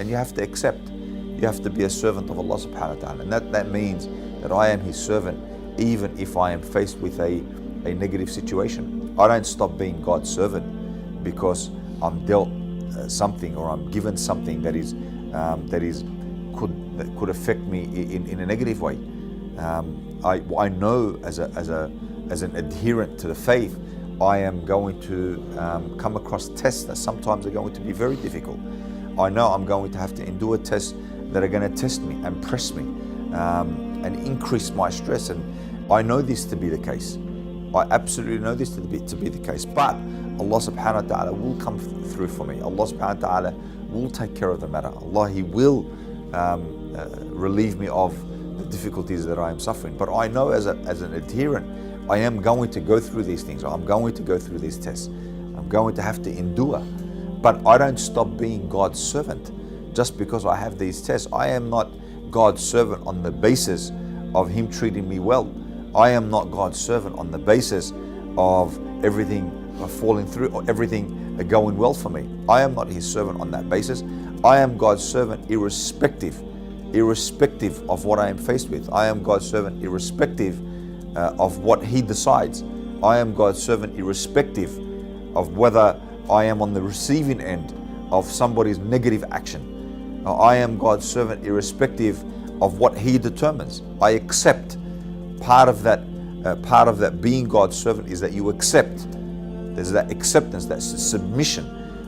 and you have to accept. You have to be a servant of Allah subhanahu wa ta'ala. And that means that I am His servant even if I am faced with a negative situation. I don't stop being God's servant because I'm dealt something or I'm given something that could affect me in a negative way. I know as an adherent to the faith, I am going to come across tests that sometimes are going to be very difficult. I know I'm going to have to endure tests that are going to test me and press me and increase my stress. And I know this to be the case. I absolutely know this to be the case. But Allah subhanahu wa ta'ala will come through for me. Allah subhanahu wa ta'ala will take care of the matter. Allah, He will relieve me of the difficulties that I am suffering. But I know as an adherent, I am going to go through these things. I'm going to go through these tests. I'm going to have to endure. But I don't stop being God's servant just because I have these tests. I am not God's servant on the basis of Him treating me well. I am not God's servant on the basis of everything falling through or everything going well for me. I am not His servant on that basis. I am God's servant irrespective of what I am faced with. I am God's servant irrespective of what He decides. I am God's servant irrespective of whether I am on the receiving end of somebody's negative action. I am God's servant irrespective of what He determines. I accept. Part of that being God's servant is that you accept. There's that acceptance, that submission,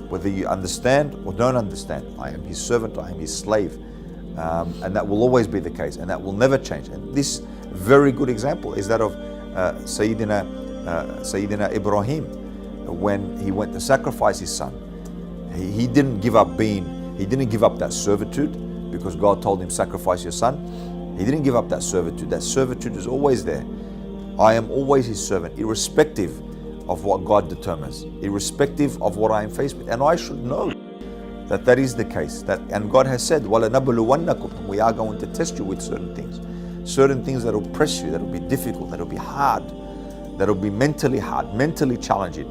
whether you understand or don't understand. I am His servant, I am His slave. And that will always be the case, and that will never change. And this very good example is that of Sayyidina Ibrahim, when he went to sacrifice his son. He didn't give up that servitude because God told him, sacrifice your son. He didn't give up that servitude. That servitude is always there. I am always His servant, irrespective of what God determines, irrespective of what I am faced with. And I should know that is the case. And God has said, وَلَنَبْلُوَنَّكُمْ, we are going to test you with certain things that will press you, that will be difficult, that will be hard, that will be mentally hard, mentally challenging.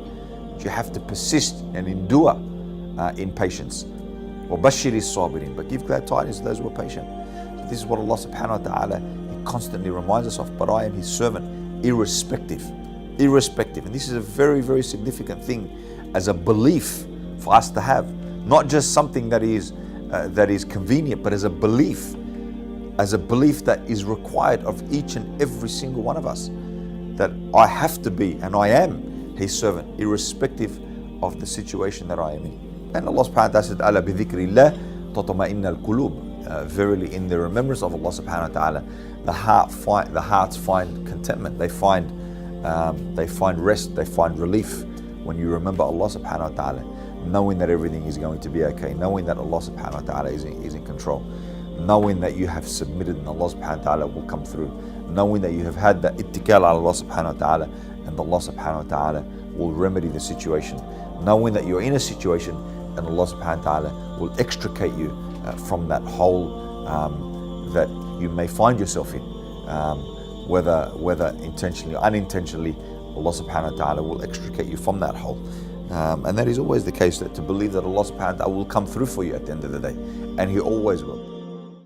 But you have to persist and endure in patience. وَبَشِّرِ الصَّابِرِينَ, but give glad tidings to those who are patient. So this is what Allah subhanahu wa ta'ala, He constantly reminds us of. But I am His servant irrespective. And this is a very, very significant thing as a belief for us to have. Not just something that is convenient, but as a belief that is required of each and every single one of us, that I have to be and I am His servant irrespective of the situation that I am in. And Allah subhanahu wa ta'ala said, "Ala bi dhikrillah tatma'inna al-qulub." Verily, in the remembrance of Allah subhanahu wa ta'ala, the hearts find contentment. They find rest. They find relief when you remember Allah subhanahu wa ta'ala, knowing that everything is going to be okay, knowing that Allah subhanahu wa ta'ala is in control, knowing that you have submitted and Allah subhanahu wa ta'ala will come through, knowing that you have had that ittikal ala Allah subhanahu wa ta'ala and Allah subhanahu wa ta'ala will remedy the situation, knowing that you're in a situation and Allah subhanahu wa ta'ala will extricate you from that hole that you may find yourself in, whether intentionally or unintentionally. Allah subhanahu wa ta'ala will extricate you from that hole. And that is always the case, that to believe that Allah subhanahu wa ta'ala will come through for you at the end of the day. And He always will.